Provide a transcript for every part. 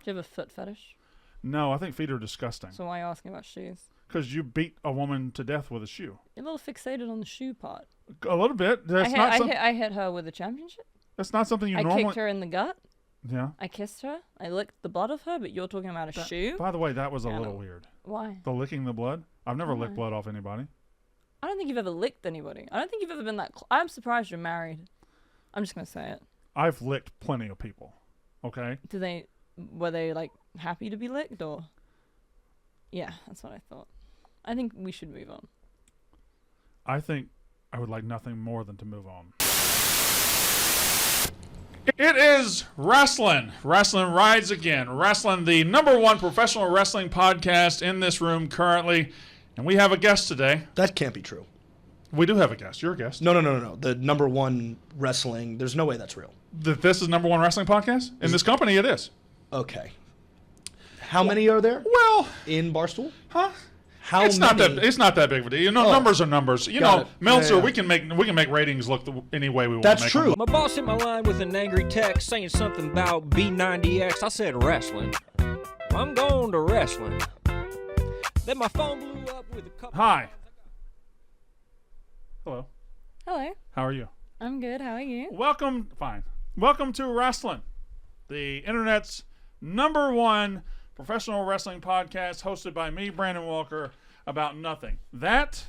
Do you have a foot fetish? No, I think feet are disgusting. So why are you asking about shoes? Because you beat a woman to death with a shoe. You're a little fixated on the shoe part. A little bit. I hit her with a championship. That's not something you I normally... kicked her in the gut. Yeah. I kissed her. I licked the blood of her, but you're talking about a shoe? By the way, that was a little weird. Why? The licking the blood? I've never licked blood off anybody. I don't think you've ever licked anybody. I don't think you've ever been that I'm surprised you're married. I'm just going to say it. I've licked plenty of people. Okay? Were they, like, happy to be licked, or? Yeah, that's what I thought. I think we should move on. I think I would like nothing more than to move on. It is Rasslin. Rasslin rides again. Rasslin, the #1 professional wrestling podcast in this room currently. And we have a guest today. That can't be true. We do have a guest. You're a guest. No. The #1 wrestling, there's no way that's real. This is #1 wrestling podcast? In this company, it is. Okay. How many are there? Well, in Barstool? Huh? How it's many? It's not that big of a deal. You know, numbers are numbers. You know, it. Meltzer, Yeah. we can make ratings look any way we want. That's to make true. them. My boss hit my line with an angry text saying something about B90X. I said wrestling. I'm going to wrestling. Then my phone blew up with a couple. Hi. Hello. Hello. How are you? I'm good. How are you? Welcome. Fine. Welcome to Rasslin, the internet's #1 professional wrestling podcast hosted by me, Brandon Walker, about nothing. That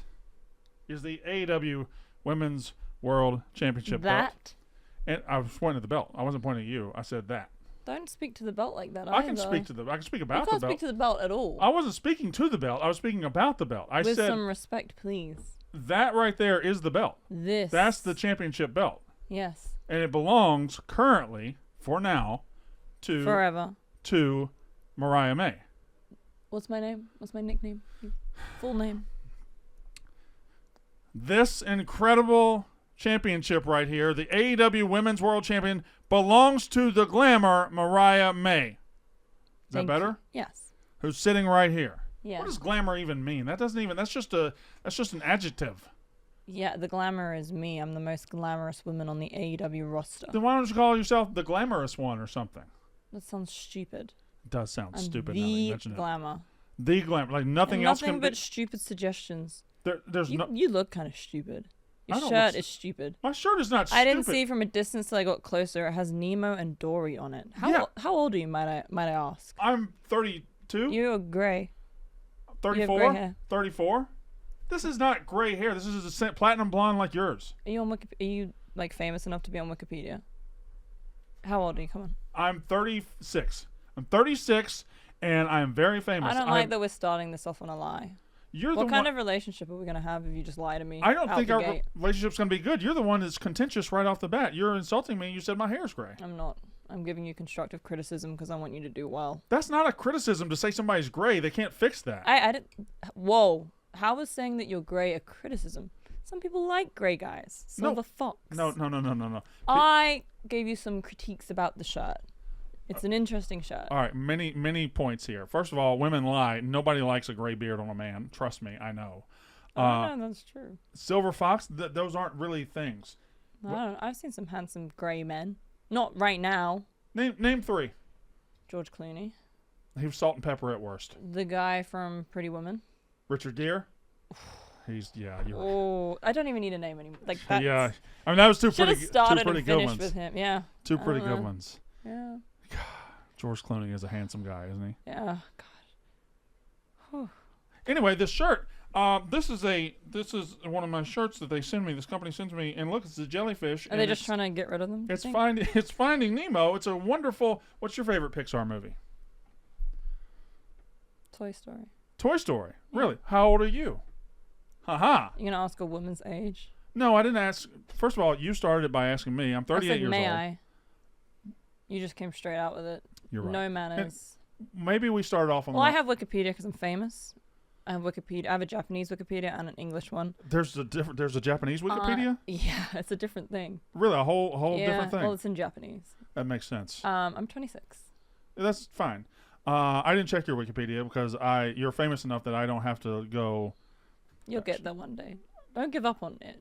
is the AEW Women's World Championship belt. And I was pointing at the belt. I wasn't pointing at you. I said that. Don't speak to the belt like that. I can speak about you the can't belt. speak to the belt at all. I wasn't speaking to the belt. I was speaking about the belt. I With said some respect, please. that right there is the belt. That's the championship belt. Yes. And it belongs currently, for now, Forever. to Mariah May. What's my name? What's my nickname? Full name. This incredible championship right here, the AEW Women's World Champion, belongs to the Glamour Mariah May. Is that better? Yes. Who's sitting right here. Yeah. What does glamour even mean? That's just an adjective. Yeah, the glamour is me. I'm the most glamorous woman on the AEW roster. Then why don't you call yourself the glamorous one or something? That sounds stupid. It does sound stupid the now that you mention it. glamour. The glamour. Like nothing else can Nothing but be. stupid suggestions. There's no. You look kind of stupid. Your I don't shirt look is stupid. My shirt is not stupid. I didn't see from a distance till I got closer. It has Nemo and Dory on it. How old are you, might I ask? I'm 32. You're gray. 34. You have gray hair. 34. This is not gray hair. This is a platinum blonde like yours. Are you on Are you like famous enough to be on Wikipedia? How old are you? Come on. I'm 36. I'm 36, and I'm very famous. I don't like that we're starting this off on a lie. What kind of relationship are we gonna have if you just lie to me? I don't think our relationship's gonna be good. You're the one that's contentious right off the bat. You're insulting me. You said my hair's gray. I'm not. I'm giving you constructive criticism because I want you to do well. That's not a criticism to say somebody's gray. They can't fix that. I didn't. Whoa. How is saying that you're gray a criticism? Some people like gray guys. Silver Fox. No. I gave you some critiques about the shirt. It's an interesting shirt. All right, many points here. First of all, women lie. Nobody likes a gray beard on a man. Trust me, I know. No, that's true. Silver Fox, those aren't really things. I don't know. I've seen some handsome gray men. Not right now. Name 3. George Clooney. He was salt and pepper at worst. The guy from Pretty Woman. Richard Gere. You're right. Oh, I don't even need a name anymore. Like that. Yeah, I mean that was two pretty and good ones. With him. Yeah. Two pretty good ones. Yeah. God, George Clooney is a handsome guy, isn't he? Yeah. God. Whew. Anyway, this shirt. This is one of my shirts that they send me. This company sends me, and look, it's a jellyfish. Are they just trying to get rid of them? It's Finding Nemo. It's a wonderful. What's your favorite Pixar movie? Toy Story. Toy Story. Yeah. Really? How old are you? Haha. You gonna ask a woman's age? No, I didn't ask. First of all, you started it by asking me. I'm 38 years old. May I? You just came straight out with it. You're right. No manners. Maybe we started off on. Well, I have Wikipedia because I'm famous. I have Wikipedia. I have a Japanese Wikipedia and an English one. There's a Japanese Wikipedia? Yeah, it's a different thing. Really, a whole different thing. Well, it's in Japanese. That makes sense. I'm 26. That's fine. I didn't check your Wikipedia because you're famous enough that I don't have to go. You'll get there one day. Don't give up on it.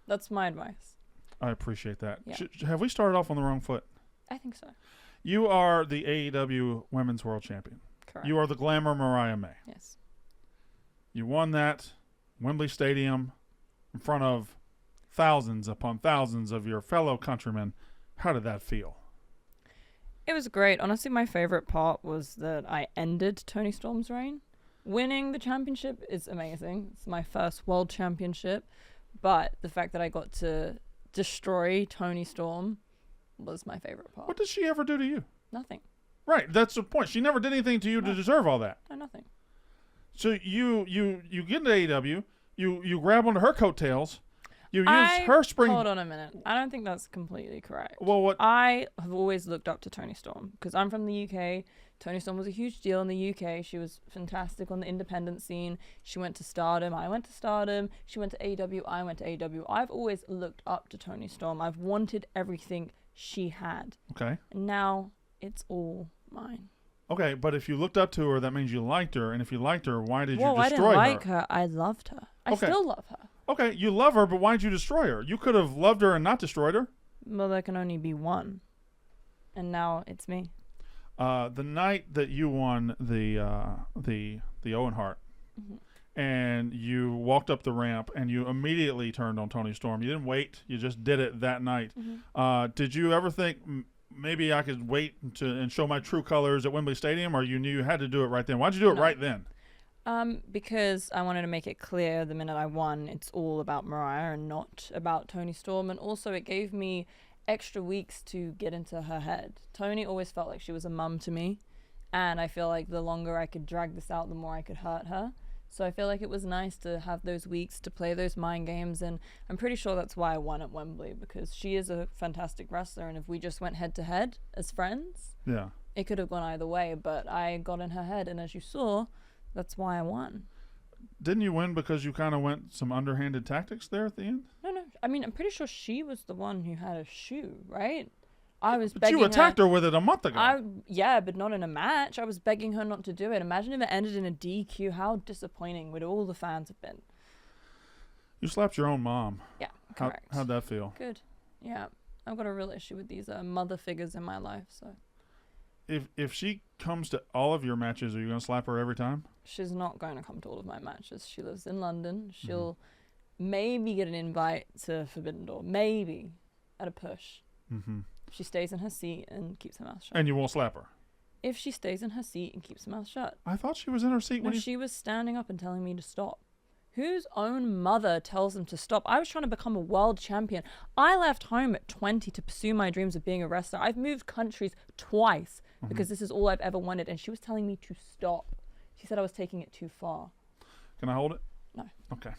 That's my advice. I appreciate that. Yeah. Have we started off on the wrong foot? I think so. You are the AEW Women's World Champion. Correct. You are the Glamour Mariah May. Yes. You won that Wembley Stadium in front of thousands upon thousands of your fellow countrymen. How did that feel? It was great. Honestly, my favorite part was that I ended Toni Storm's reign. Winning the championship is amazing. It's my first world championship. But the fact that I got to destroy Toni Storm was my favorite part. What did she ever do to you? Nothing. Right, that's the point. She never did anything to you to deserve all that. No, nothing. So you get into AEW, you grab onto her coattails, you use her spring. Hold on a minute. I don't think that's completely correct. Well, what? I have always looked up to Toni Storm because I'm from the UK. Toni Storm was a huge deal in the UK. She was fantastic on the independent scene. She went to Stardom. I went to Stardom. She went to AEW. I went to AEW. I've always looked up to Toni Storm. I've wanted everything she had. Okay. And now it's all mine. Okay, but if you looked up to her, that means you liked her. And if you liked her, why did you destroy her? I didn't like her. I loved her. I still love her. Okay, you love her, but why did you destroy her? You could have loved her and not destroyed her. Well, there can only be one. And now it's me. The night that you won the Owen Hart, and you walked up the ramp, and you immediately turned on Toni Storm. You didn't wait. You just did it that night. Did you ever think maybe I could wait and show my true colors at Wembley Stadium, or you knew you had to do it right then? Why'd you do it right then? Because I wanted to make it clear the minute I won, it's all about Mariah and not about Toni Storm. And also it gave me extra weeks to get into her head. Toni always felt like she was a mum to me. And I feel like the longer I could drag this out, the more I could hurt her. So I feel like it was nice to have those weeks to play those mind games. And I'm pretty sure that's why I won at Wembley, because she is a fantastic wrestler. And if we just went head to head as friends, it could have gone either way. But I got in her head. And as you saw, that's why I won. Didn't you win because you kind of went some underhanded tactics there at the end? No. I mean, I'm pretty sure she was the one who had a shoe, right? I was begging her. You attacked her with it a month ago. Yeah, but not in a match. I was begging her not to do it. Imagine if it ended in a DQ. How disappointing would all the fans have been? You slapped your own mom. Yeah, correct. How'd that feel? Good. Yeah, I've got a real issue with these mother figures in my life, so. If she comes to all of your matches, are you going to slap her every time? She's not going to come to all of my matches. She lives in London. She'll maybe get an invite to Forbidden Door. Maybe. At a push. She stays in her seat and keeps her mouth shut. And you won't slap her? If she stays in her seat and keeps her mouth shut. I thought she was in her seat when she was standing up and telling me to stop. Whose own mother tells them to stop? I was trying to become a world champion. I left home at 20 to pursue my dreams of being a wrestler. I've moved countries twice because this is all I've ever wanted. And she was telling me to stop. She said I was taking it too far. Can I hold it? No. Okay.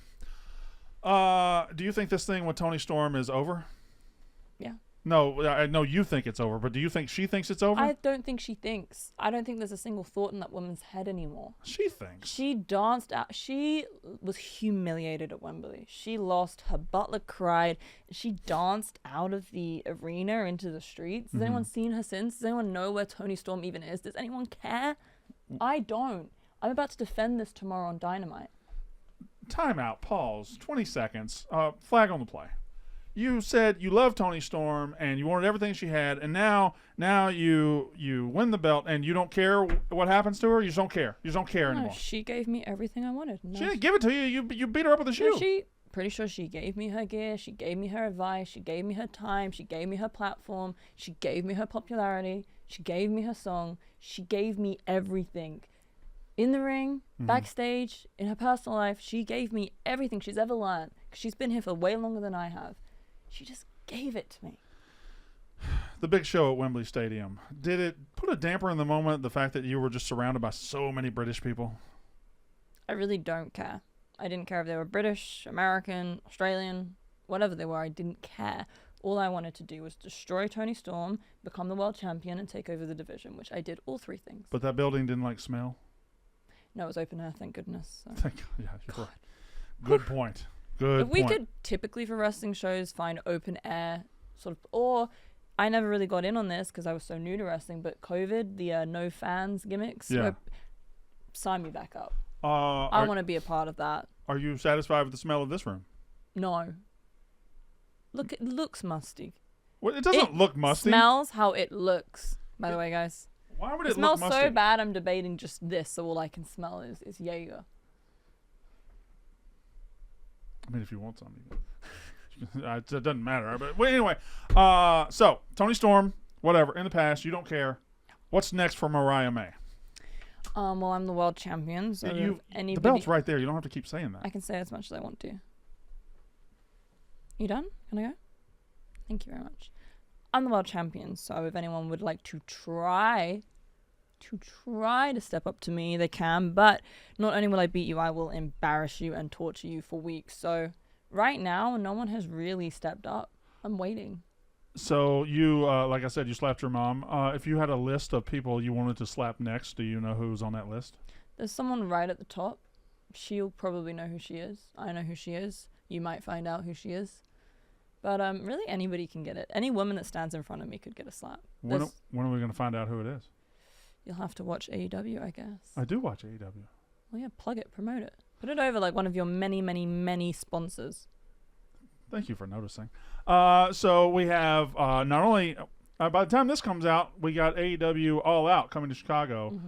Do you think this thing with Toni Storm is over? Yeah. No, I know you think it's over, but do you think she thinks it's over? I don't think she thinks. I don't think there's a single thought in that woman's head anymore. She thinks. She danced out. She was humiliated at Wembley. She lost. Her butler cried. She danced out of the arena into the streets. Has anyone seen her since? Does anyone know where Toni Storm even is? Does anyone care? I don't. I'm about to defend this tomorrow on Dynamite. Time out. Pause. 20 seconds. Flag on the play. You said you loved Toni Storm and you wanted everything she had, and now you win the belt and you don't care what happens to her. You just don't care. You just don't care anymore. She gave me everything I wanted. She didn't give it to you. You beat her up with a shoe. Pretty sure she gave me her gear. She gave me her advice. She gave me her time. She gave me her platform. She gave me her popularity. She gave me her song. She gave me everything. In the ring, backstage, in her personal life, she gave me everything she's ever learned. 'Cause she's been here for way longer than I have. She just gave it to me. The big show at Wembley Stadium. Did it put a damper in the moment, the fact that you were just surrounded by so many British people? I really don't care. I didn't care if they were British, American, Australian, whatever they were. I didn't care. All I wanted to do was destroy Toni Storm, become the world champion, and take over the division, which I did all three things. But that building didn't smell? No, it was open air, thank goodness. So. Thank God. Yeah, you're right. Good point. If we could typically for wrestling shows find open air sort of, or I never really got in on this because I was so new to wrestling, but COVID, the no fans gimmicks, sign me back up. I want to be a part of that. Are you satisfied with the smell of this room? No. Look, it looks musty. Well, it doesn't look musty. It smells how it looks. By the way, guys. Why would It it look smells musty? so bad, I'm debating just this, so all I can smell is Jaeger. I mean, if you want some, you can. It doesn't matter. But anyway, so Toni Storm, whatever, in the past, you don't care. What's next for Mariah May? Well, I'm the world champion, so if The anybody... belt's right there. You don't have to keep saying that. I can say as much as I want to. You done? Can I go? Thank you very much. I'm the world champion, so if anyone would like to try to step up to me, they can. But not only will I beat you, I will embarrass you and torture you for weeks. So right now, no one has really stepped up. I'm waiting. So you, like I said, you slapped your mom. If you had a list of people you wanted to slap next, do you know who's on that list? There's someone right at the top. She'll probably know who she is. I know who she is. You might find out who she is. But really anybody can get it. Any woman that stands in front of me could get a slap. When are we going to find out who it is? You'll have to watch AEW, I guess. I do watch AEW. Well, yeah, plug it, promote it. Put it over like one of your many, many, many sponsors. Thank you for noticing. So we have not only by the time this comes out, we got AEW All Out coming to Chicago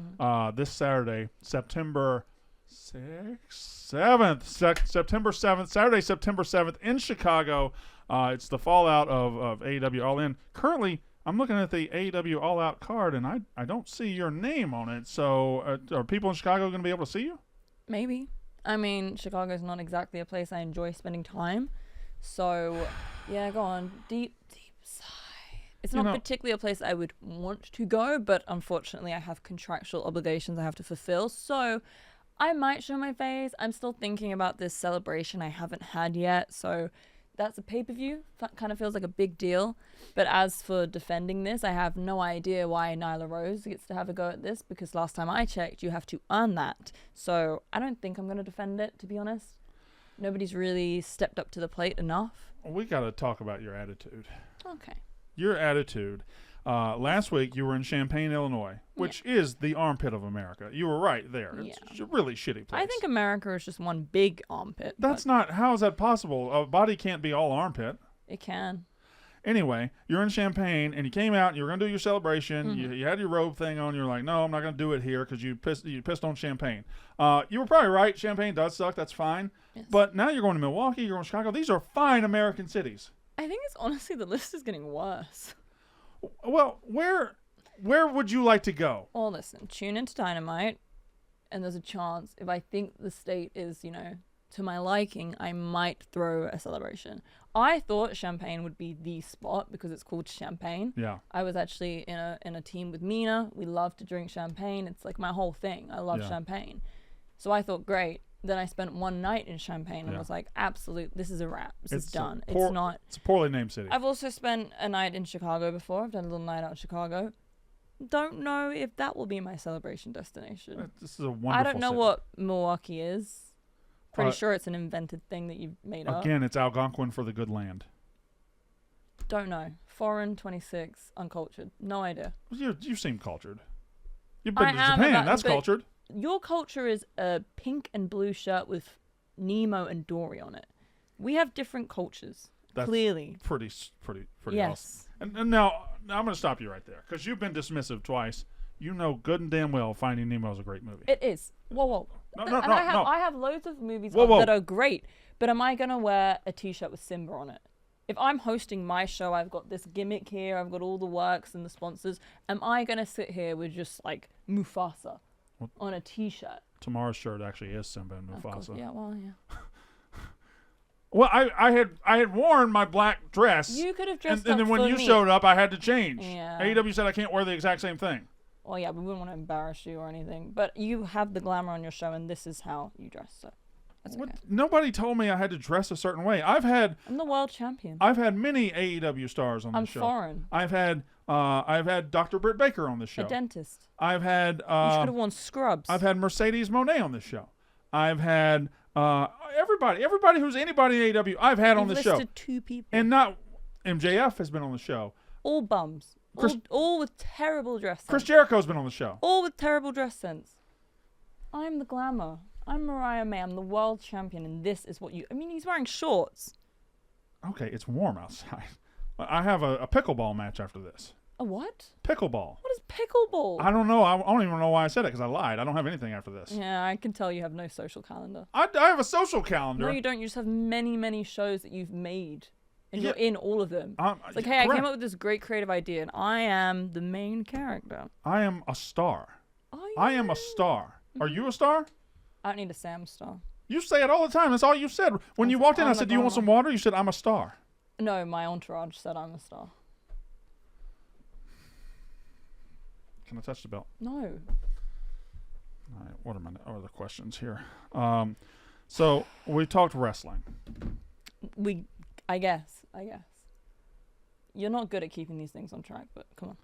this Saturday, September 7th. September 7th, Saturday, September 7th in Chicago. It's the fallout of AEW All In. Currently, I'm looking at the AEW All Out card, and I don't see your name on it. So are people in Chicago going to be able to see you? Maybe. I mean, Chicago's not exactly a place I enjoy spending time. So, yeah, go on. Deep sigh. It's not particularly a place I would want to go, but unfortunately I have contractual obligations I have to fulfill. So, I might show my face. I'm still thinking about this celebration I haven't had yet. So, that's a pay-per-view. That kind of feels like a big deal. But as for defending this, I have no idea why Nyla Rose gets to have a go at this, because last time I checked, you have to earn that. So, I don't think I'm going to defend it, to be honest. Nobody's really stepped up to the plate enough. We got to talk about your attitude. Okay. Your attitude. Last week, you were in Champaign, Illinois, which is the armpit of America. You were right there. It's a really shitty place. I think America is just one big armpit. That's not... How is that possible? A body can't be all armpit. It can. Anyway, you're in Champaign, and you came out, and you were going to do your celebration. You had your robe thing on. You're like, no, I'm not going to do it here because you pissed on Champaign. You were probably right. Champaign does suck. That's fine. Yes. But now you're going to Milwaukee. You're going to Chicago. These are fine American cities. I think it's honestly the list is getting worse. Well, where would you like to go? Well, listen, tune into Dynamite, and there's a chance if I think the state is, to my liking, I might throw a celebration. I thought Champagne would be the spot because it's called Champagne. Yeah. I was actually in a team with Mina. We love to drink champagne. It's like my whole thing. I love champagne. So I thought, great. Then I spent one night in Champagne and was like, absolute, this is a wrap. This is done. It's a poorly named city. I've also spent a night in Chicago before. I've done a little night out in Chicago. Don't know if that will be my celebration destination. This is a wonderful I don't know city. what Milwaukee is. Pretty sure it's an invented thing that you've made up. Again, it's Algonquin for the good land. Don't know. Foreign, 26, uncultured. No idea. You seem cultured. You've been to Japan. That's cultured. Your culture is a pink and blue shirt with Nemo and Dory on it. We have different cultures. That's clearly. Pretty yes. awesome. And now I'm going to stop you right there because you've been dismissive twice. You know good and damn well Finding Nemo is a great movie. It is. Whoa. No. I have loads of movies that are great, but am I going to wear a t-shirt with Simba on it? If I'm hosting my show, I've got this gimmick here, I've got all the works and the sponsors. Am I going to sit here with just like Mufasa on a t-shirt? Tomorrow's shirt actually is Simba and Mufasa. Yeah, well, yeah. Well, I had worn my black dress. You could have dressed and then when you showed up, I had to change. Yeah. AEW said I can't wear the exact same thing. Well, yeah, we wouldn't want to embarrass you or anything. But you have the glamour on your show, and this is how you dress, so that's okay. Nobody told me I had to dress a certain way. I'm the world champion. I've had many AEW stars on this show. I'm foreign. I've had Dr. Britt Baker on this show. A dentist. I've had... you should have worn scrubs. I've had Mercedes Monet on this show. I've had everybody who's anybody in AEW I've had on the show. You've listed 2 people. And not... MJF has been on the show. All bums. All with terrible dress sense. Chris Jericho's been on the show. All with terrible dress sense. I'm the glamour. I'm Mariah May. I'm the world champion, and this is what you... I mean, he's wearing shorts. Okay, it's warm outside. I have a pickleball match after this. A what? Pickleball. What is pickleball? I don't know. I don't even know why I said it because I lied. I don't have anything after this. Yeah, I can tell you have no social calendar. I have a social calendar. No, you don't. You just have many, many shows that you've made. And Yeah. you're in all of them. It's like, hey, I came up with this great creative idea, and I am the main character. I am a star. Oh, I am a star. Are you a star? I don't need a Sam star. You say it all the time. That's all you said. When you walked in, I said, do you want some water? You said, I'm a star. No, my entourage said I'm a star. Can I touch the belt? No. All right. What are my other questions here? So we talked wrestling. I guess. You're not good at keeping these things on track, but come on.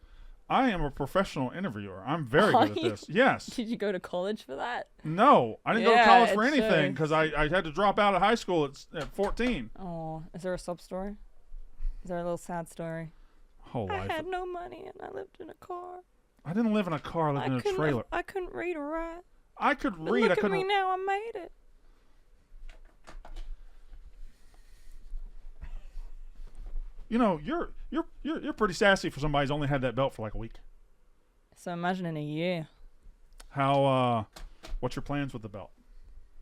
I am a professional interviewer. I'm very good at this. Yes. Did you go to college for that? No, I didn't go to Yeah, college for it anything shows. because I had to drop out of high school at 14. Oh, is there a sub story? Is there a little sad story? Whole life. I had no money and I lived in a car. I didn't live in a car. I lived in a trailer. I couldn't read or write. I could But read. look I at couldn't. me now. I made it. You know, you're pretty sassy for somebody who's only had that belt for like a week. So imagine in a year. How? What's your plans with the belt?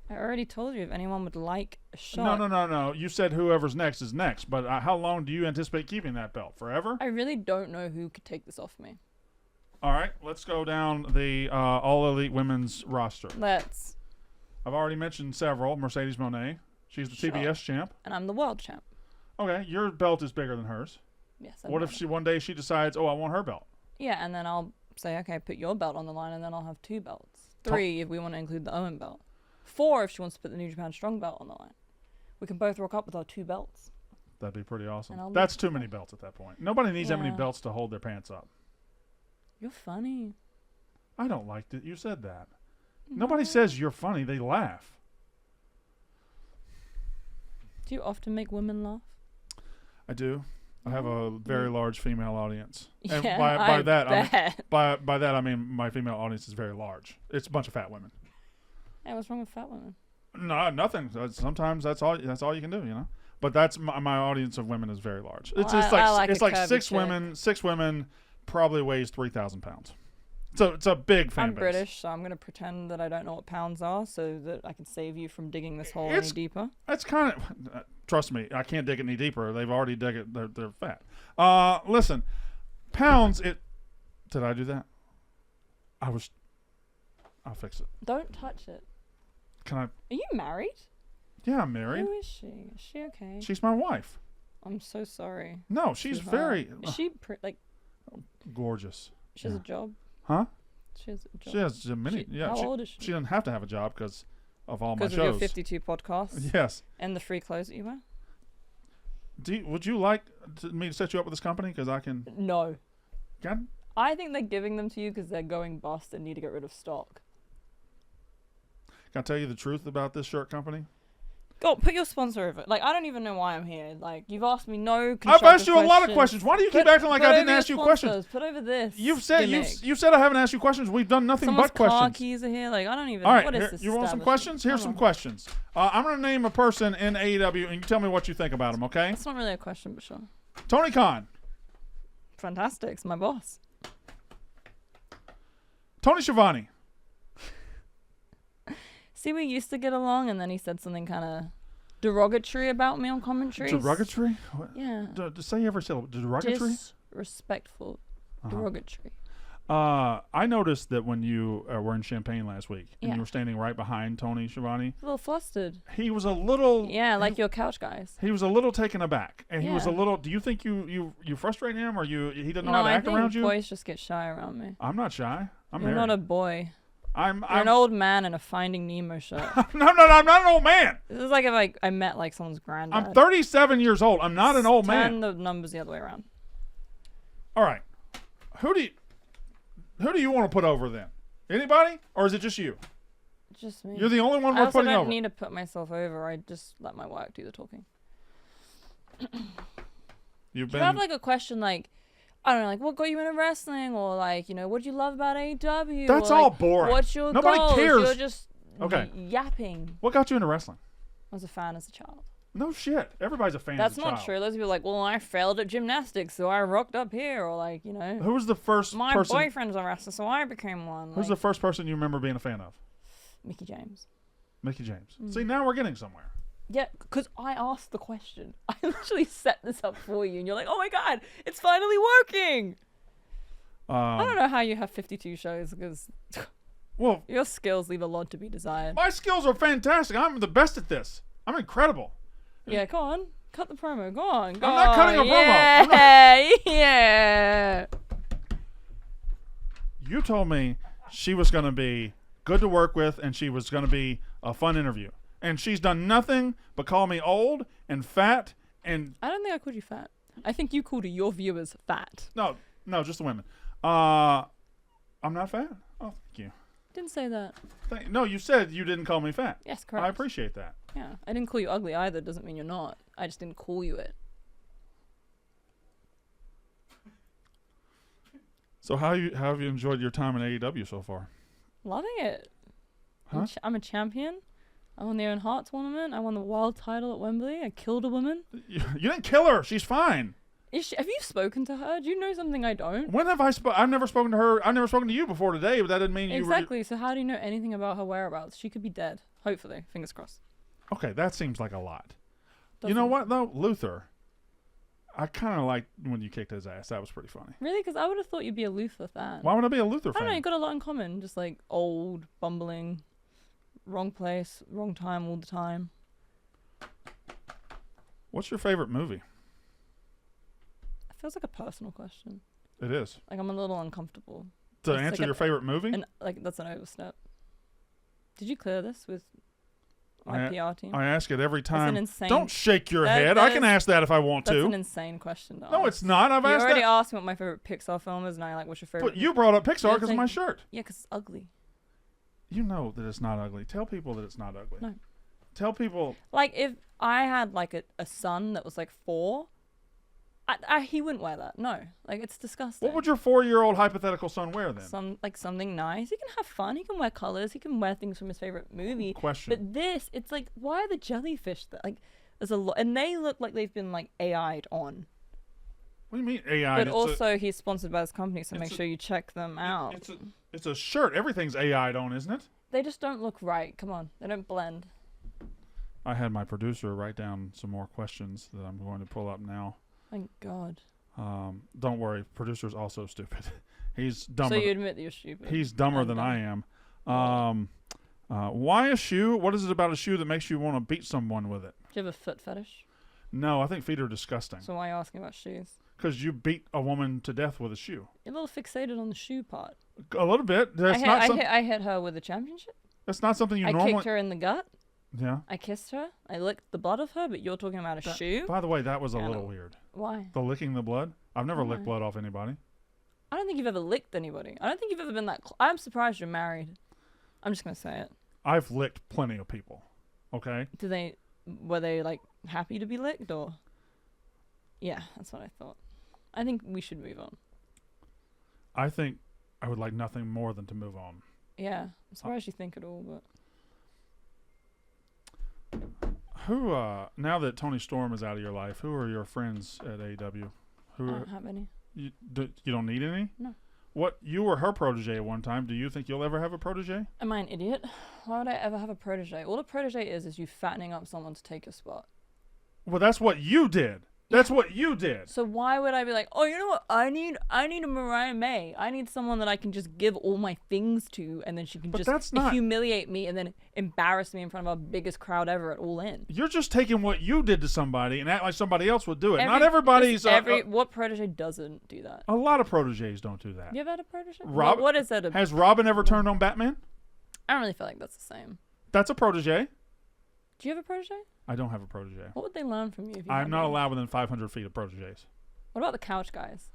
I already told you if anyone would like a shot. No. You said whoever's next is next, but how long do you anticipate keeping that belt? Forever? I really don't know who could take this off me. All right, let's go down the All Elite Women's roster. Let's. I've already mentioned several. Mercedes Moné. She's the Sure. TBS champ. And I'm the world champ. Okay, your belt is bigger than hers. Yes. What if one day she decides, oh, I want her belt? Yeah, and then I'll say, okay, put your belt on the line, and then I'll have 2 belts. 3 if we want to include the Owen belt. 4 if she wants to put the New Japan Strong belt on the line. We can both rock up with our 2 belts. That'd be pretty awesome. And I'll That's too many belts at that point. Nobody needs that many Yeah. belts to hold their pants up. You're funny. I don't like that you said that. Nobody says you're funny. They laugh. Do you often make women laugh? I do. I have a very large female audience. And Yeah, by I that, I mean, bet. by that I mean my female audience is very large. It's a bunch of fat women. Hey, what's wrong with fat women? No, nothing. Sometimes that's all you can do, you know. But that's my audience of women is very large. Well, It's just I like it's a like curvy six chick. women. 6 women probably weighs 3,000 pounds. So it's a big fan I'm base. British, so I'm going to pretend that I don't know what pounds are so that I can save you from digging this hole any It's- deeper. It's kind of trust me, I can't dig it any deeper. They've already dug it. They're fat. Listen, pounds. Did I do that? I'll fix it. Don't touch it. Can I? Are you married? Yeah, I'm married. Who is she? Is she okay? She's my wife. I'm so sorry. No, she's to her. very Is she gorgeous. she has Yeah. a job? Huh? She has a job. She has a many. How old is she? She doesn't have to have a job because of all my Because of your shows. 52 podcasts Yes. and the free clothes that you wear? Would you like me to set you up with this company? Because I can. No. Can, I think they're giving them to you because they're going bust and need to get rid of stock. can I tell you the truth about this shirt company? Go, put your sponsor over it. Like, I don't even know why I'm here. Like, you've asked me no I've asked you a lot of questions. Why do you keep acting like I didn't ask you questions? Put over this. You've said gimmick. you said I haven't asked you questions. We've done nothing Someone's but questions. car keys are here. Like, I don't even All right, what is this you want some establishment? questions? Here's Come some on. questions. I'm going to name a person in AEW, and you tell me what you think about him, okay? It's not really a question, but sure. Tony Khan, Fantastic. It's my boss. Tony Schiavone, See, we used to get along, and then he said something kind of derogatory about me on commentaries. derogatory. What? Yeah. Say every syllable. Derogatory. Disrespectful. Uh-huh. Derogatory. I noticed that when you were in Champaign last week, and Yeah. you were standing right behind Tony Schiavone, A little flustered. he was a little. Yeah, like your couch guys. He was a little taken aback, and he was a Yeah. little. Do you think you frustrate him, or he doesn't know No, how to I act think around you? boys just get shy around me. I'm not shy. I'm You're married. not a boy. I'm You're an old man in a Finding Nemo shirt. no, I'm not an old man. This is like if I met like someone's granddad. I'm 37 years old. I'm not an old Turn man. the numbers the other way around. All right. Who do you want to put over then? Anybody, or is it just you? Just me. You're the only one I we're also putting don't over. need to put myself over. I just let my work do the talking. You've Do been. you have like a question like, I don't know, like what got you into wrestling, or like, you know, what do you love about AEW? That's or, all like, boring. What's your Nobody goals? cares. You're just Okay. yapping. What got you into wrestling? I was a fan as a child. No shit. Everybody's a fan That's as a not child. true. Those people are like, well, I failed at gymnastics, so I rocked up here, or like, you know, Who was the first my person? boyfriend's a wrestler, so I became one. Who's the first person you remember being a fan of? Mickey James. Mickey James. See, now we're getting somewhere. Yeah, because I asked the question. I literally set this up for you, and you're like, oh my god, it's finally working. I don't know how you have 52 shows, because Well, your skills leave a lot to be desired. my skills are fantastic. I'm the best at this. I'm incredible. Yeah, go on. Cut the promo. Go on. Go I'm not cutting a promo. I'm not- Yeah, yeah. You told me she was going to be good to work with and she was going to be a fun interview. And she's done nothing but call me old and fat and... I don't think I called you fat. I think you called your viewers fat. No, just the women. I'm not fat. Oh, thank you. Didn't say that. No, you said you didn't call me fat. Yes, correct. I appreciate that. Yeah, I didn't call you ugly either. Doesn't mean you're not. I just didn't call you it. So how have you enjoyed your time in AEW so far? Loving it. Huh? I'm a champion. I won the Owen Hart tournament. I won the world title at Wembley. I killed a woman. You didn't kill her. She's fine. Have you spoken to her? Do you know something I don't? When have I've never spoken to her. I've never spoken to you before today, but that didn't mean you Exactly. So how do you know anything about her whereabouts? She could be dead. Hopefully. Fingers crossed. Okay, that seems like a lot. You Doesn't- know what, though? Luther. I kind of liked when you kicked his ass. That was pretty funny. Really? Because I would have thought you'd be a Luther fan. Why would I be a Luther I fan? don't know. You got a lot in common. Just like old, bumbling, wrong place, wrong time all the time. What's your favorite movie? It feels like a personal question. It is. Like I'm a little uncomfortable. To It's answer like your favorite movie? And like that's an overstep. Did you clear this with my PR team? I ask it every time. That's an insane. Don't shake your That- head. that I can is- ask that if I want That's to. an insane question. To No, ask. it's not. I've You asked already that. asked me what my favorite Pixar film is, and I like what's your favorite. But you brought up Pixar Yeah, because of my like- shirt. Yeah, because it's ugly. You know that it's not ugly. Tell people that it's not ugly. No. Tell people. Like if I had like a son that was like 4, he wouldn't wear that. No, like it's disgusting. What would your 4-year-old hypothetical son wear then? Something nice. He can have fun. He can wear colors. He can wear things from his favorite movie. Question. But this, it's like, why are the jellyfish that like? There's a lot, and they look like they've been like AI'd on. What do you mean AI? But also, he's sponsored by this company, so it's make a- sure you check them out. It's a shirt. Everything's AI'd on, isn't it? They just don't look right. Come on, they don't blend. I had my producer write down some more questions that I'm going to pull up now. Thank God. Don't worry, producer's also stupid. He's dumber. So you admit that you're stupid. He's dumber I'm than dumb. I am. Why a shoe? What is it about a shoe that makes you want to beat someone with it? Do you have a foot fetish? No, I think feet are disgusting. So why are you asking about shoes? Because you beat a woman to death with a shoe. You're a little fixated on the shoe part. A little bit. I hit her with a championship. That's not something you I normally. kicked her in the gut. Yeah. I kissed her. I licked the blood of her, but you're talking about a shoe? By the way, that was a Yeah, little no. weird. Why? The licking the blood. I've never licked Why? blood off anybody. I don't think you've ever licked anybody. I don't think you've ever been that I'm surprised you're married. I'm just going to say it. I've licked plenty of people. Okay. Were they like happy to be licked or? Yeah, that's what I thought. I think we should move on. I think I would like nothing more than to move on. Yeah, I'm surprised you think it all, but Who, now that Toni Storm is out of your life, who are your friends at AEW? I don't have any. You don't need any? No. What, you were her protege at one time. Do you think you'll ever have a protege? Am I an idiot? Why would I ever have a protege? All a protege is you fattening up someone to take your spot. Well, that's what you did. That's what you did. So why would I be like, oh, you know what? I need a Mariah May. I need someone that I can just give all my things to, and then she can But just that's not- humiliate me and then embarrass me in front of our biggest crowd ever at All In. You're just taking what you did to somebody and act like somebody else would do it. Not Every- everybody's. what protege doesn't do that? A lot of proteges don't do that. Have you ever had a protege? Rob- what is that? Has Robin ever turned on Batman? I don't really feel like that's the same. That's a protege. Do you have a protege? I don't have a protege. What would they learn from you? If you I'm had not one? allowed within 500 feet of proteges. What about the couch guys?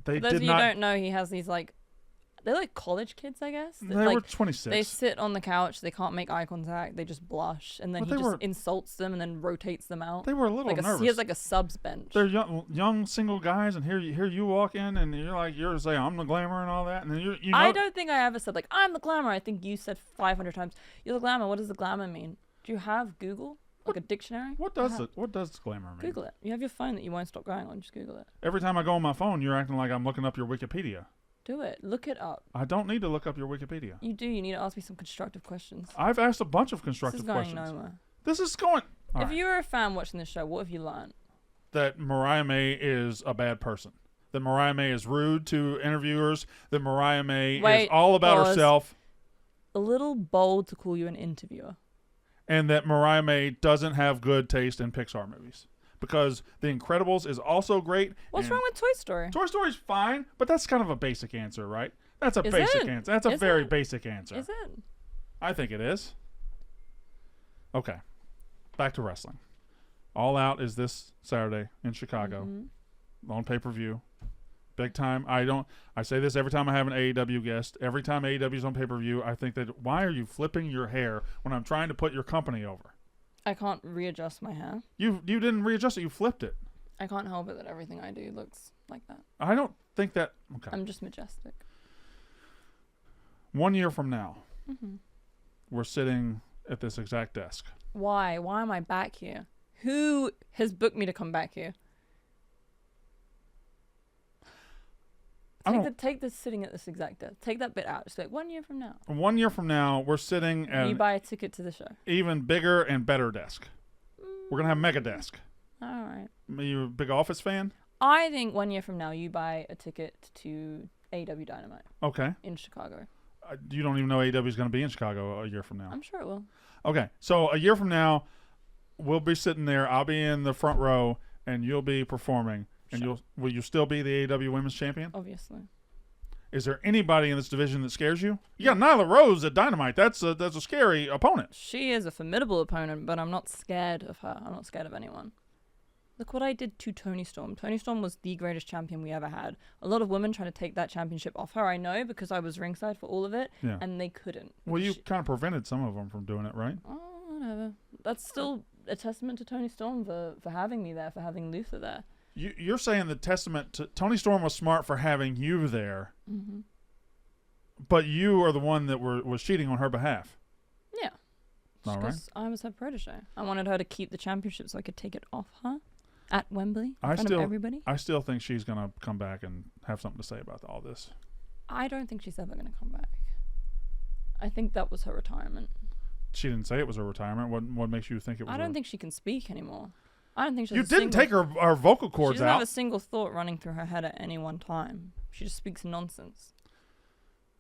They For those did of you not. who don't know, he has these like, they're like college kids, I guess. They like, were 26. They sit on the couch. They can't make eye contact. They just blush, and then But he they just were- insults them and then rotates them out. They were a little Like nervous. he has like a subs bench. They're young single guys, and here you walk in, and you're saying I'm the glamour and all that, and then you know. I don't think I ever said like I'm the glamour. I think you said 500 times, "You're the glamour." What does the glamour mean? Do you have Google? Like a dictionary? What does glamour mean? Google it. You have your phone that you won't stop going on. Just Google it. Every time I go on my phone, you're acting like I'm looking up your Wikipedia. Do it. Look it up. I don't need to look up your Wikipedia. You do. You need to ask me some constructive questions. I've asked a bunch of This constructive is going questions. nowhere. This is going. All If right. you were a fan watching this show, what have you learned? That Mariah May is a bad person. That Mariah May is rude to interviewers. That Mariah May is all about pause. herself. A little bold to call you an interviewer. And that Mariah May doesn't have good taste in Pixar movies. Because The Incredibles is also great. What's wrong with Toy Story? Toy Story's fine, but that's kind of a basic answer, right? That's a Is basic it? answer. That's a Is very it? basic answer. Is it? I think it is. Okay. Back to wrestling. All Out is this Saturday in Chicago on pay-per-view. Big time. I say this every time I have an AEW guest. Every time AEW is on pay-per-view, I think that why are you flipping your hair when I'm trying to put your company over? I can't readjust my hair. You didn't readjust it. You flipped it. I can't help it that everything I do looks like that. I don't think that. Okay. I'm just majestic. 1 year from now, we're sitting at this exact desk. Why? Why am I back here? Who has booked me to come back here? Take this sitting at this exact desk. Take that bit out. Just like 1 year from now. 1 year from now, we're sitting at You buy a ticket to the show. even bigger and better desk. We're gonna have mega desk. All right. Are you a big Office fan? I think 1 year from now you buy a ticket to AEW Dynamite Okay. in Chicago. You don't even know AEW is going to be in Chicago a year from now. I'm sure it will. Okay. So a year from now, we'll be sitting there. I'll be in the front row, and you'll be performing. And Sure. will you still be the AEW Women's Champion? Obviously. Is there anybody in this division that scares you? You got Nyla Rose at Dynamite. That's a scary opponent. She is a formidable opponent, but I'm not scared of her. I'm not scared of anyone. Look what I did to Toni Storm. Toni Storm was the greatest champion we ever had. A lot of women trying to take that championship off her, I know, because I was ringside for all of it, Yeah. and they couldn't. Well, you kind of prevented some of them from doing it, right? Oh, whatever. That's still a testament to Toni Storm for having me there, for having Luther there. You're saying the testament to Toni Storm was smart for having you there, but you are the one that was cheating on her behalf. Yeah. All right. Because I was her protege. I wanted her to keep the championship so I could take it off her at Wembley in front of everybody. I still think she's going to come back and have something to say about all this. I don't think she's ever going to come back. I think that was her retirement. She didn't say it was her retirement. What makes you think it was? I don't think she can speak anymore. I don't think she You has didn't take her vocal she cords doesn't have out. a single thought running through her head at any one time. She just speaks nonsense.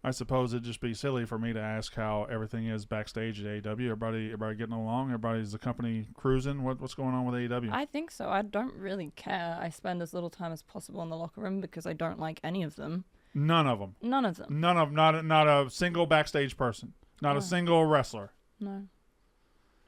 I suppose it'd just be silly for me to ask how everything is backstage at AEW. Everybody getting along? Everybody's the company cruising? What's going on with AEW? I think so. I don't really care. I spend as little time as possible in the locker room because I don't like any of them. None of them. None of them. Not a single backstage person. Not a single wrestler. No.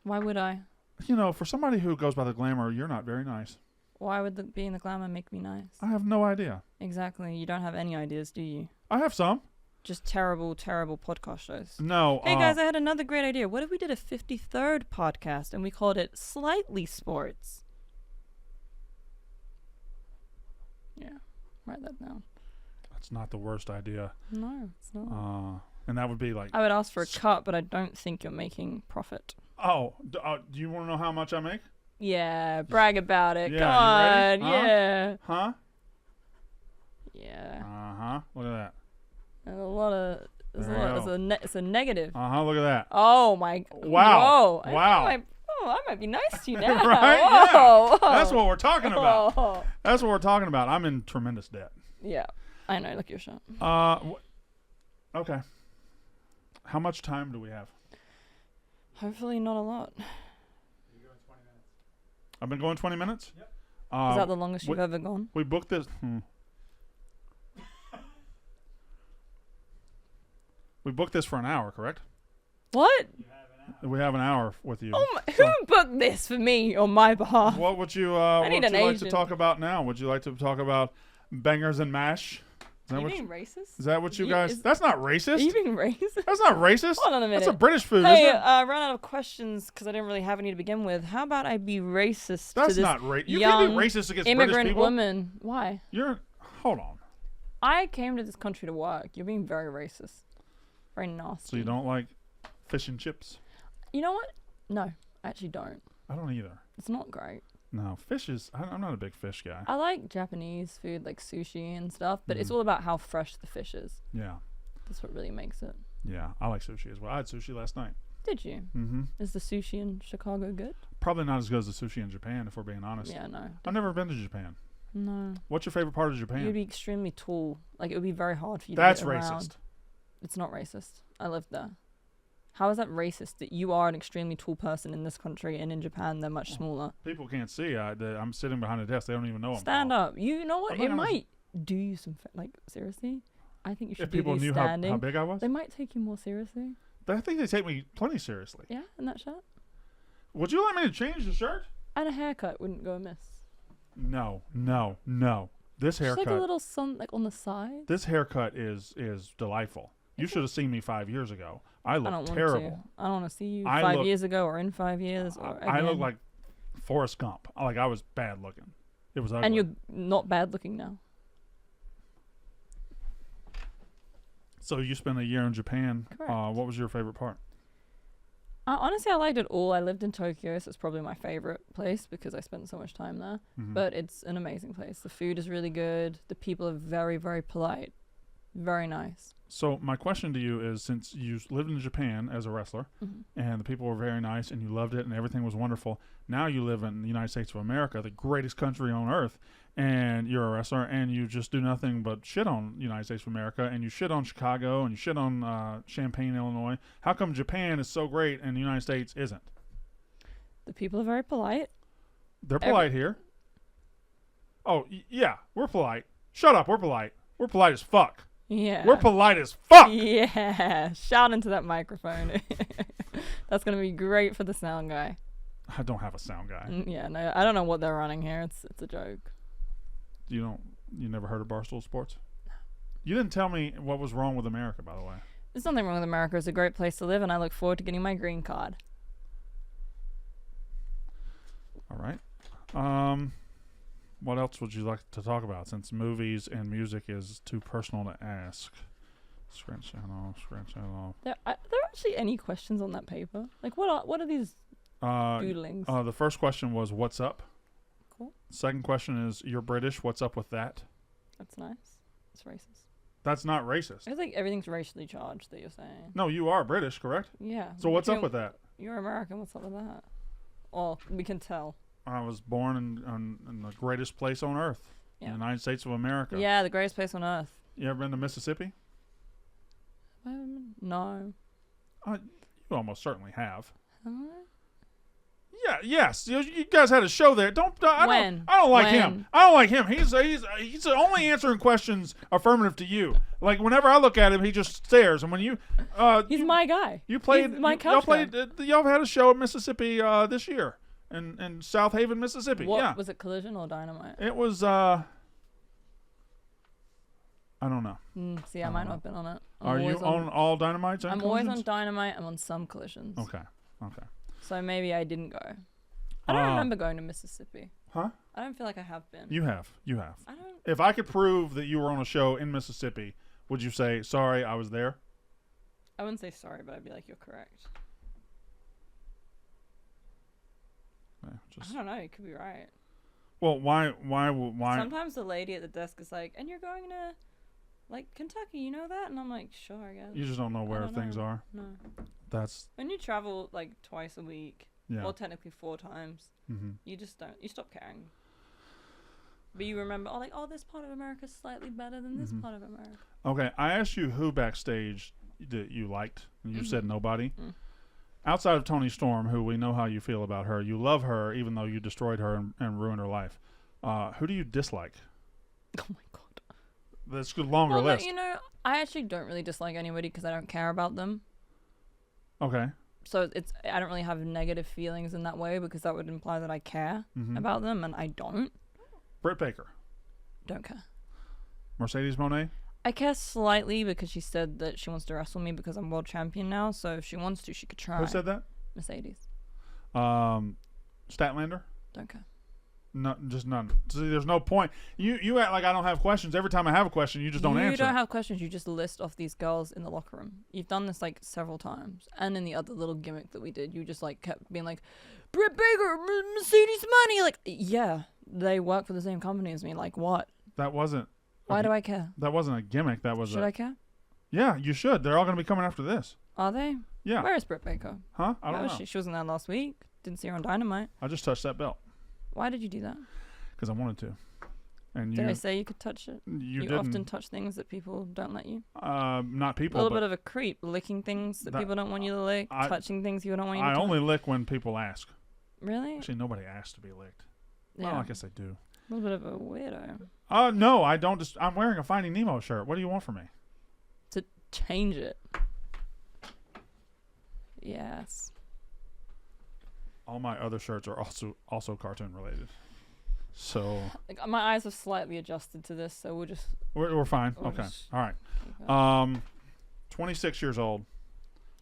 Why would I? You know, for somebody who goes by the glamour, you're not very nice. Why would being the glamour make me nice? I have no idea. Exactly. You don't have any ideas, do you? I have some. Just terrible, terrible podcast shows. No. Hey guys, I had another great idea. What if we did a 53rd podcast and we called it Slightly Sports? Yeah, write that down. That's not the worst idea. No, it's not. And that would be like. I would ask for a cut, but I don't think you're making profit. Oh, do you want to know how much I make? Yeah, brag about it. Yeah, Come you ready? on, Huh? yeah. Huh? Yeah. Look at that. There's a lot of. It's a negative. Look at that. Oh my. Wow. Whoa. Wow. I might be nice to you now. Right? Whoa. Yeah. That's what we're talking about. Whoa. That's what we're talking about. I'm in tremendous debt. Yeah, I know. Look, your shot. Okay. How much time do we have? Hopefully not a lot. I've been going 20 minutes? Yep. Is that the longest you've we- ever gone? We booked this. We booked this for an hour, correct? What? We have an hour with you. Oh my, who booked this for me on my behalf? What would you need an like to agent. talk about now? Would you like to talk about bangers and mash? Is Are that you what being racist? is that what you You- guys? is- That's not Are racist. you being racist? That's not racist. Hold on a minute. That's a British food, Hey, isn't it? I ran out of questions because I didn't really have any to begin with. How about I be racist That's to this not racist. You young can't be racist against British immigrant people. woman? Why? Hold on. I came to this country to work. You're being very racist. Very nasty. So you don't like fish and chips? You know what? No, I actually don't. I don't either. It's not great. No, fish is. I'm not a big fish guy. I like Japanese food, like sushi and stuff, but it's Mhm. all about how fresh the fish is. Yeah, That's what really makes it. yeah. I like sushi as well. I had sushi last night. Did you? Mm-hmm. Is the sushi in Chicago good? Probably not as good as the sushi in Japan, if we're being honest. Yeah, no. I've never been to Japan. No. What's your favorite part of Japan? You'd be extremely tall. Like, it would be very hard for you That's to get around. racist. It's not racist. I lived there. How is that racist that you are an extremely tall person in this country and in Japan they're much smaller? People can't see. I'm sitting behind a desk. They don't even know I'm Stand tall. up. You know what? I'm It not gonna- might do you some like seriously. I think you should If do people these knew how standing. big I was, They might take you more seriously. I think they take me plenty seriously. Yeah, in that shirt. Would you like me to change the shirt? And a haircut wouldn't go amiss. No. This Just haircut. like a little sun like on the side. This haircut is delightful. You should have seen me 5 years ago. I look I don't terrible. want to. I don't want to see you I 5 look- years ago or in 5 years or I look again. like Forrest Gump. Like I was bad looking. It was ugly. And you're not bad looking now. So you spent a year in Japan. Correct. What was your favorite part? Honestly, I liked it all. I lived in Tokyo, so it's probably my favorite place because I spent so much time there. Mhm. But it's an amazing place. The food is really good. The people are very, very polite. Very nice. So my question to you is, since you lived in Japan as a wrestler, Mhm. and the people were very nice, and you loved it, and everything was wonderful. Now you live in the United States of America, the greatest country on earth, and you're a wrestler, and you just do nothing but shit on the United States of America, and you shit on Chicago, and you shit on Champaign, Illinois. How come Japan is so great and the United States isn't? The people are very polite. They're polite here. Oh, yeah, we're polite. Shut up, we're polite. We're polite as fuck. Yeah. We're polite as fuck. Yeah. Shout into that microphone. That's going to be great for the sound guy. I don't have a sound guy. Yeah, no, I don't know what they're running here. It's a joke. You never heard of Barstool Sports? You didn't tell me what was wrong with America, by the way. There's nothing wrong with America. It's a great place to live, and I look forward to getting my green card. All right. What else would you like to talk about, since movies and music is too personal to ask? Scratch that off. There are actually any questions on that paper? Like, what are these doodlings? The first question was, what's up? Cool. Second question is, you're British. What's up with that? That's nice. It's racist. That's not racist. It's like everything's racially charged that you're saying. No, you are British, correct? Yeah. So what's up with that? You're American. What's up with that? Well, we can tell. I was born in the greatest place on earth, Yeah. the United States of America. Yeah, the greatest place on earth. You ever been to Mississippi? No. You almost certainly have. Huh? Yeah, yes. You guys had a show there. I When? don't like When? him. I don't like him. He's only answering questions affirmative to you. Like whenever I look at him, he just stares. And when He's my guy. you played, He's my y'all couch played. guy. Y'all had a show at Mississippi this year, in South Haven, Mississippi. What Yeah, was it? Collision or Dynamite? it was. I don't know. See, I might not have been on it. Are you on all Dynamites? And I'm always on Collisions? Dynamite. I'm on some Collisions. Okay. So maybe I didn't go. I don't remember going to Mississippi. Huh? I don't feel like I have been. You have. I don't. If I could prove that you were on a show in Mississippi, would you say, sorry, I was there? I wouldn't say sorry, but I'd be like, you're correct. Yeah, I don't know. You could be right. Well, why? Sometimes the lady at the desk is like, and you're going to, like, Kentucky, you know that? And I'm like, sure, I guess. You just don't know where don't things know. are. No. That's, When you travel, like, twice a week, yeah. well, technically 4 times, Mm-hmm. you just don't. You stop caring. But you remember, this part of America is slightly better than this part of America. Okay, I asked you who backstage that you liked, and you said nobody. Mm. Outside of Toni Storm, who we know how you feel about her, you love her even though you destroyed her and ruined her life. Who do you dislike? Oh my god. That's a longer Well, list. I actually don't really dislike anybody because I don't care about them. Okay. So I don't really have negative feelings in that way because that would imply that I care about them, and I don't. Britt Baker. Don't care. Mercedes Moné. I care slightly because she said that she wants to wrestle me because I'm world champion now. So if she wants to, she could try. Who said that? Mercedes. Statlander. Don't care. No, just none. See, there's no point. You act like I don't have questions. Every time I have a question, you just don't answer. You don't have questions. You just list off these girls in the locker room. You've done this like several times. And in the other little gimmick that we did, you just like kept being like, Britt Baker, Mercedes Money. Like, yeah, they work for the same company as me. Like, what? That wasn't. Why do I care? That wasn't a gimmick. That was Should I care? Yeah, you should. They're all going to be coming after this. Are they? Yeah. Where is Britt Baker? Huh? I don't know. She wasn't there last week. Didn't see her on Dynamite. I just touched that belt. Why did you do that? Because I wanted to. And Did I say you could touch it? You You didn't. often touch things that people don't let you. Not A people. little but bit of a creep, licking things that That- people don't want you to lick, touching things you don't want you to I touch. only lick when people ask. Really? Actually, nobody asks to be licked. Yeah. Well, I guess they do. A little bit of a weirdo. No, I don't. I'm wearing a Finding Nemo shirt. What do you want from me? To change it. Yes. All my other shirts are also cartoon related. So Like, my eyes have slightly adjusted to this, so we'll just. we're fine. We'll Okay. just All right. keep going. 26 years old.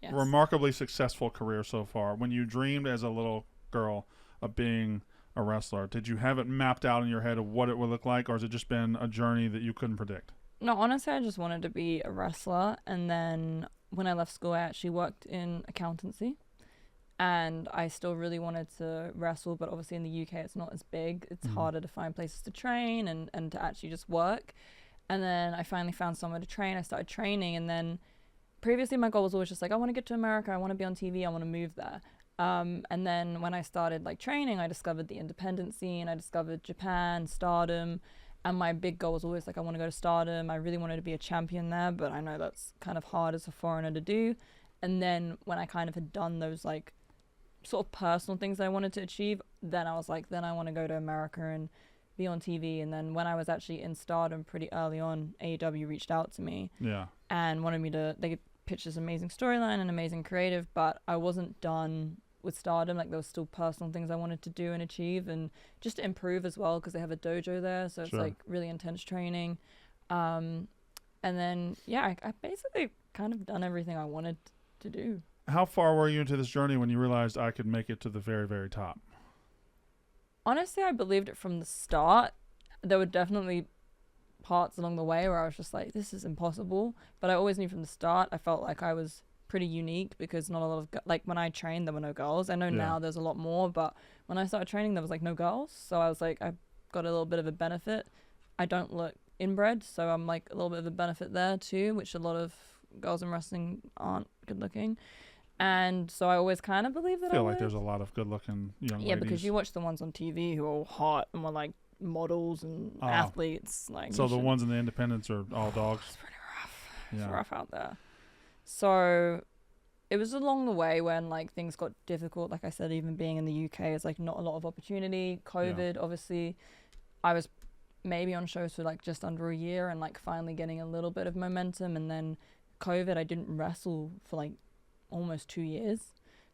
Yes. Remarkably successful career so far. When you dreamed as a little girl of being a wrestler, did you have it mapped out in your head of what it would look like, or has it just been a journey that you couldn't predict? No, honestly, I just wanted to be a wrestler, and then when I left school, I actually worked in accountancy, and I still really wanted to wrestle, but obviously in the UK it's not as big. It's harder to find places to train and to actually just work. And then I finally found somewhere to train. I started training, and then previously my goal was always just like, I want to get to America, I want to be on TV, I want to move there. And then when I started like training, I discovered the independent scene, I discovered Japan, Stardom, and my big goal was always like, I want to go to Stardom. I really wanted to be a champion there, but I know that's kind of hard as a foreigner to do. And then when I kind of had done those like sort of personal things that I wanted to achieve, then I was like, then I want to go to America and be on TV. And then when I was actually in Stardom pretty early on, AEW reached out to me and wanted me to, they pitched this amazing storyline and amazing creative, but I wasn't done with Stardom. Like, there was still personal things I wanted to do and achieve, and just to improve as well, because they have a dojo there, so it's like really intense training. And then I basically kind of done everything I wanted to do. How far were you into this journey when you realized I could make it to the very, very top? Honestly, I believed it from the start. There were definitely parts along the way where I was just like, this is impossible, but I always knew from the start I felt like I was pretty unique, because not a lot of like when I trained there were no girls. I know now there's a lot more, but when I started training there was like no girls, so I was like, I got a little bit of a benefit. I don't look inbred, so I'm like a little bit of a benefit there too, which a lot of girls in wrestling aren't good looking. And so I always kind of believe that I feel like there's a lot of good looking young ladies. because you watch the ones on TV who are all hot and were like models and athletes, like, so the ones in the independents are all dogs. It's pretty rough. It's rough out there. So it was along the way when like things got difficult. Like I said, even being in the UK is like not a lot of opportunity. COVID, obviously, I was maybe on shows for like just under a year and like finally getting a little bit of momentum. And then COVID, I didn't wrestle for like almost 2 years.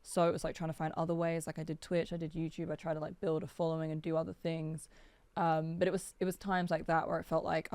So it was like trying to find other ways. Like I did Twitch, I did YouTube. I tried to like build a following and do other things. But it was times like that where it felt like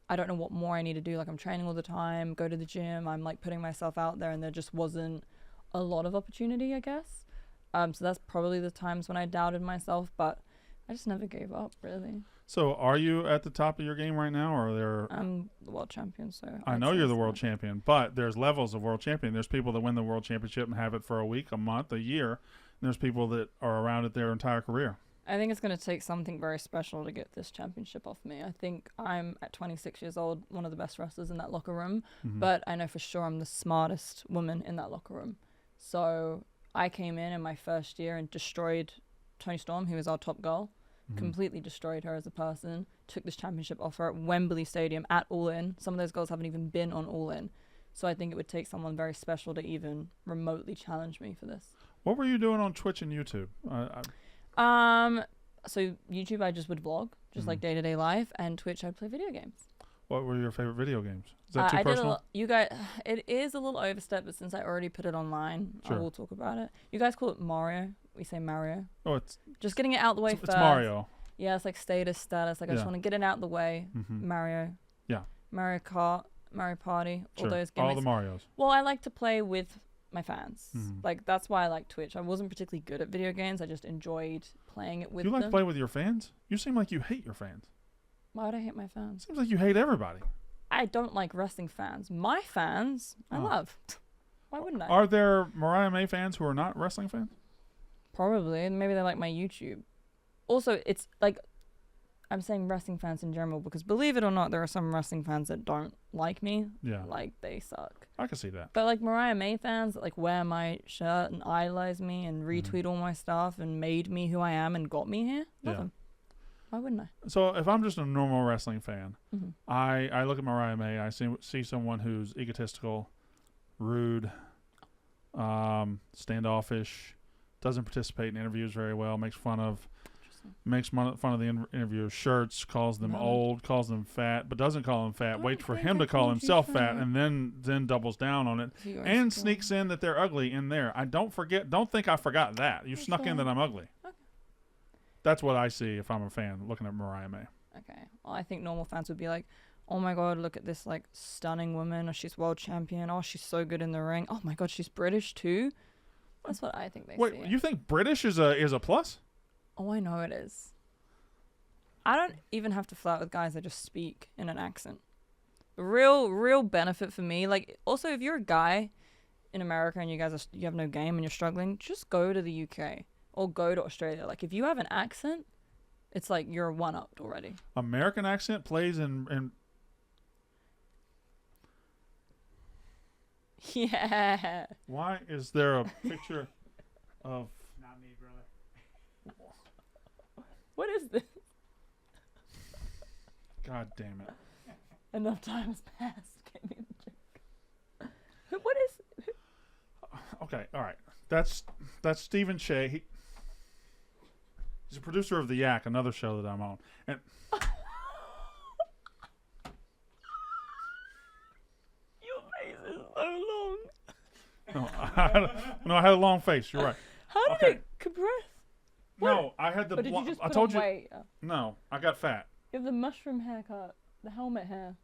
I don't know what more I need to do. Like, I'm training all the time, go to the gym, I'm like putting myself out there, and there just wasn't a lot of opportunity, I guess. So that's probably the times when I doubted myself, but I just never gave up, really. So are you at the top of your game right now, or are there... I'm the world champion, so... I know you're the world champion, but there's levels of world champion. There's people that win the world championship and have it for a week, a month, a year. And there's people that are around it their entire career. I think it's going to take something very special to get this championship off me. I think I'm, at 26 years old, one of the best wrestlers in that locker room, but I know for sure I'm the smartest woman in that locker room. So I came in my first year and destroyed Toni Storm, who was our top girl, completely destroyed her as a person, took this championship off her at Wembley Stadium at All In. Some of those girls haven't even been on All In. So I think it would take someone very special to even remotely challenge me for this. What were you doing on Twitch and YouTube? So YouTube, I just would vlog, just like day-to-day life, and Twitch, I'd play video games. What were your favorite video games? Is that too personal? You guys, it is a little overstep, but since I already put it online, I will talk about it. You guys call it Mario. We say Mario. Oh, it's just getting it out the way first. It's Mario. Yeah, it's like status. Like I just want to get it out the way. Mario. Yeah. Mario Kart, Mario Party, all those games. All the Marios. Well, I like to play with my fans. Mhm. Like, that's why I like Twitch. I wasn't particularly good at video games. I just enjoyed playing it with You like to them. play with your fans? You seem like you hate your fans. Why would I hate my fans? Seems like you hate everybody. I don't like wrestling fans. My fans, I Oh. love. Why wouldn't I? Are there Mariah May fans who are not wrestling fans? Probably. Maybe they like my YouTube. Also, it's like, I'm saying wrestling fans in general because believe it or not, there are some wrestling fans that don't like me. Yeah, Like, they suck. I can see that. But like Mariah May fans that like wear my shirt and idolize me and Mm-hmm. retweet all my stuff and made me who I am and got me here, love Yeah. them. Why wouldn't I? So if I'm just a normal wrestling fan, Mhm. I look at Mariah May. I see someone who's egotistical, rude, standoffish, doesn't participate in interviews very well, makes fun of the interviewer's shirts, calls them No. old, calls them fat, but doesn't call them fat. I Waits don't for think him I to call called you himself fat, fat. and then doubles down on it, So you're and insecure. sneaks in that they're ugly in there. Don't think I forgot that. You snuck in Okay. that I'm ugly. Okay. That's what I see if I'm a fan looking at Mariah May. Okay. Well, I think normal fans would be like, oh my god, look at this like stunning woman. Oh, she's world champion. Oh, she's so good in the ring. Oh my god, she's British too. That's what I think they Wait, see. you think British is a plus? Oh, I know it is. I don't even have to flirt with guys that just speak in an accent. Real benefit for me. Like, also, if you're a guy in America and you have no game and you're struggling, just go to the UK or go to Australia. Like, if you have an accent, it's like you're one-upped already. American accent plays in Yeah. why is there a picture of Not me, brother. What is this? God damn it. Enough time has passed. Get me the joke. What is? Okay, all right. That's Stephen Shea. He's a producer of The Yak, another show that I'm on. And Your face is so long. no, I had a long face. You're right. How did Okay. it compress? No, I had the. Or did you just I put told on you. weight? No, I got fat. You have the mushroom haircut, the helmet hair.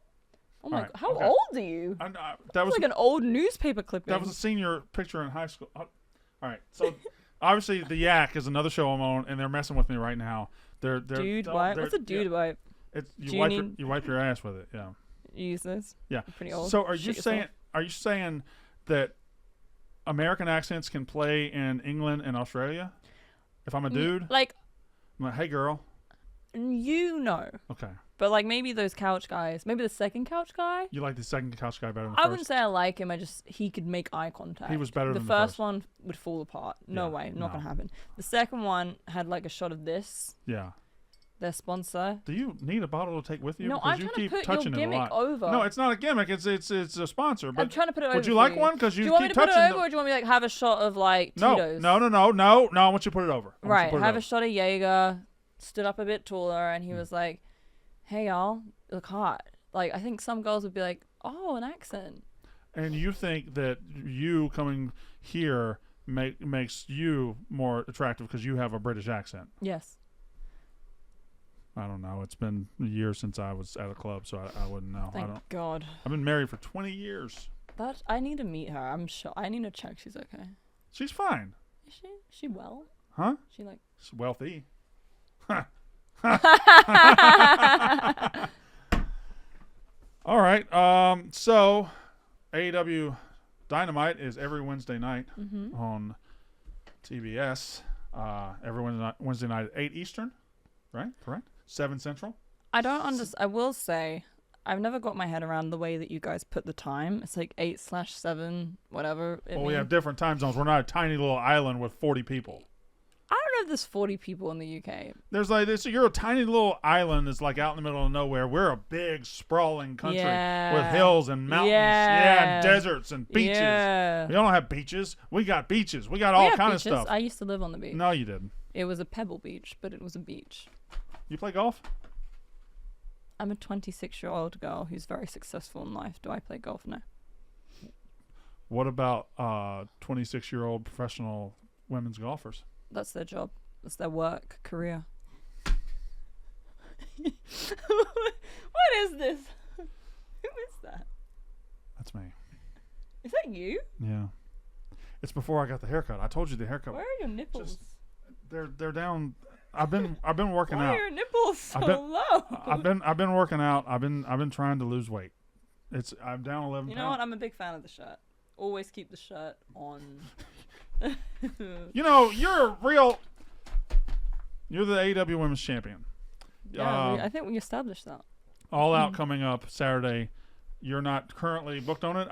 Oh my Alright, god, how okay. old are you? That That's was like an old newspaper clipping. that was a senior picture in high school. All right, so obviously The Yak is another show I'm on, and they're messing with me right now. They're dude don't- wipe. they're- What's a dude yeah, wipe? It's Do you you wipe need- you wipe your ass with it. Yeah. You use this? Yeah. You're pretty old. So are Shit you yourself. saying that American accents can play in England and Australia? If I'm a dude, Like, I'm like, hey girl. you know. Okay. But like maybe those couch guys, maybe the second couch guy. You like the second couch guy better than the I first? wouldn't say I like him. He could make eye contact. He was better the than the first first. one would fall apart. No Yeah, way, not no. gonna happen. The second one had like a shot of this, Yeah. their sponsor. Do you need a bottle to take with you? No, Because I'm you trying to keep put touching your it a gimmick lot. over. No, it's not a gimmick. It's a sponsor. I'm But trying to put it over. would you for like you. one? Because Do you you want me keep to put it touching. over, or do you want me to like have a shot of like No, Tito's? no. I want you to put it over. I want you to Right, put it have over. a shot of Jaeger. Stood up a bit taller, and he was like, "Hey y'all, you look hot." Like I think some girls would be like, "Oh, an accent." And you think that you coming here makes you more attractive because you have a British accent? Yes. I don't know. It's been years since I was at a club, so I wouldn't know. Thank God. I've been married for 20 years. That I need to meet her. I'm sure. I need to check she's okay. She's fine. Is she? Is she well? Huh? She like. She's wealthy. All right. So AEW Dynamite is every Wednesday night Mm-hmm. on TBS. Every Wednesday night at 8 Eastern. Right? Correct? 7 Central. I don't understand. I will say, I've never got my head around the way that you guys put the time. It's like 8/7, whatever. Well, we have different time zones. We're not a tiny little island with 40 people. I don't know if there's 40 people in the UK. There's like this. You're a tiny little island that's like out in the middle of nowhere. We're a big sprawling country with hills and mountains, Yeah. and deserts and beaches. Yeah. We don't have beaches. We got beaches. We got We all have kind of beaches. stuff. I used to live on the beach. No, you didn't. It was a pebble beach, but it was a beach. You play golf? I'm a 26-year-old girl who's very successful in life. Do I play golf? No. What about 26-year-old professional women's golfers? That's their job. That's their work, career. What is this? Who is that? That's me. Is that you? Yeah. It's before I got the haircut. I told you the haircut. Where are your nipples? They're down. I've been working Why out. are your nipples so I've been- low? I've been working out. I've been trying to lose weight. I'm down 11 You pounds. know what? I'm a big fan of the shirt. Always keep the shirt on. You know, you're the AEW Women's Champion. Yeah, I think we established that. All Out coming up Saturday. You're not currently booked on it.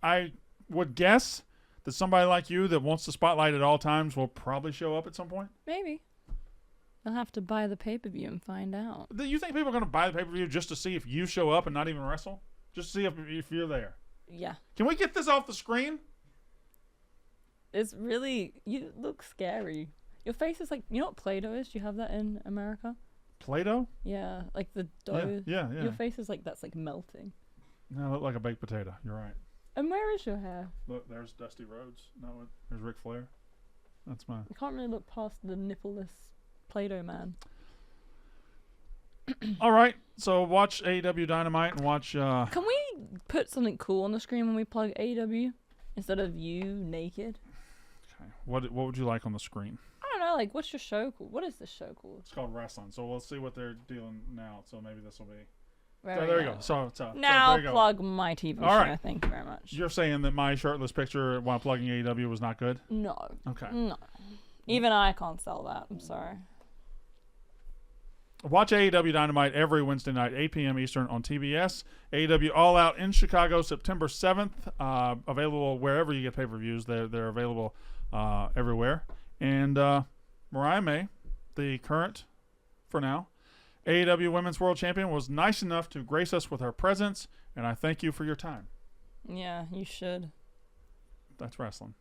I would guess that somebody like you that wants the spotlight at all times will probably show up at some point. Maybe. I'll have to buy the pay-per-view and find out. Do you think people are going to buy the pay-per-view just to see if you show up and not even wrestle? Just to see if you're there? Yeah. Can we get this off the screen? It's really... You look scary. Your face is like... You know what Play-Doh is? Do you have that in America? Play-Doh? Yeah. Like the dough. Yeah. Your face is like... That's like melting. No, I look like a baked potato. You're right. And where is your hair? Look, there's Dusty Rhodes. No, there's Ric Flair. That's mine. I can't really look past the nippleless Play-Doh man. All right, so watch AEW Dynamite and watch. Can we put something cool on the screen when we plug AEW instead of you naked? Okay. What would you like on the screen? I don't know. Like, what's your show called? What is this show called? It's called Rasslin. So we'll see what they're dealing now. So maybe this will be. Where So are there we you go. at? So Now there you go. plug my TV All show. right. Thank you very much. You're saying that my shirtless picture while plugging AEW was not good? No. Okay. No. Even I can't sell that. I'm sorry. Watch AEW Dynamite every Wednesday night, 8 p.m. Eastern on TBS. AEW All Out in Chicago, September 7th. Available wherever you get pay-per-views. They're available everywhere. And Mariah May, the current, for now, AEW Women's World Champion, was nice enough to grace us with her presence, and I thank you for your time. Yeah, you should. That's wrestling.